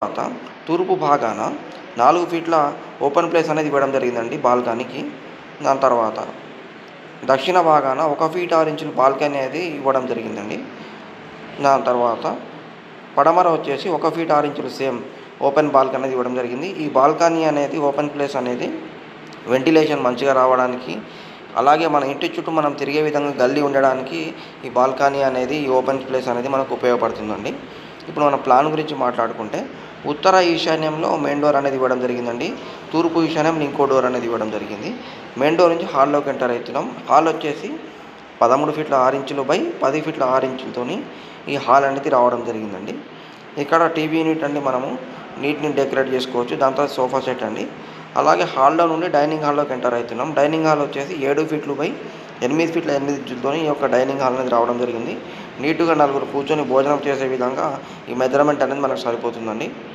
తర్వాత తూర్పు భాగాన 4 ఫీట్ల ఓపెన్ ప్లేస్ అనేది ఇవ్వడం జరిగిందండి బాల్కనీకి. దాని తర్వాత దక్షిణ భాగాన 1 ఫీట్ 6 ఇంచుల బాల్కనీ అనేది ఇవ్వడం జరిగిందండి. దాని తర్వాత పడమర వచ్చేసి 1 ఫీట్ 6 ఇంచులు సేమ్ ఓపెన్ బాల్కనీ అనేది ఇవ్వడం జరిగింది. ఈ బాల్కనీ అనేది ఓపెన్ ప్లేస్ అనేది వెంటిలేషన్ మంచిగా రావడానికి, అలాగే మన ఇంటి చుట్టూ మనం తిరిగే విధంగా గల్లీ ఉండడానికి ఈ బాల్కనీ అనేది, ఈ ఓపెన్ ప్లేస్ అనేది మనకు ఉపయోగపడుతుందండి. ఇప్పుడు మన ప్లాన్ గురించి మాట్లాడుకుంటే, ఉత్తర ఈశాన్యంలో మెయిన్ డోర్ అనేది ఇవ్వడం జరిగిందండి. తూర్పు ఈశాన్యం ఇంకో డోర్ అనేది ఇవ్వడం జరిగింది. మెయిన్ డోర్ నుంచి హాల్లోకి ఎంటర్ అవుతున్నాం. హాల్ వచ్చేసి 13 ఫీట్ల 6 ఇంచులు బై 10 ఫీట్ల 6 ఇంచులతోని ఈ హాల్ అనేది రావడం జరిగిందండి. ఇక్కడ టీవీ యూనిట్ అండి, మనము నీట్ని డెకరేట్ చేసుకోవచ్చు. దాంతో సోఫా సెట్ అండి. అలాగే హాల్లో నుండి డైనింగ్ హాల్లోకి ఎంటర్ అవుతున్నాం. డైనింగ్ హాల్ వచ్చేసి 7 ఫీట్లు బై 8 ఫీట్ల 8 ఇంచులతోని ఈ యొక్క డైనింగ్ హాల్ అనేది రావడం జరిగింది. నీట్గా నలుగురు కూర్చొని భోజనం చేసే విధంగా ఈ మెజర్మెంట్ అనేది మనకు సరిపోతుందండి.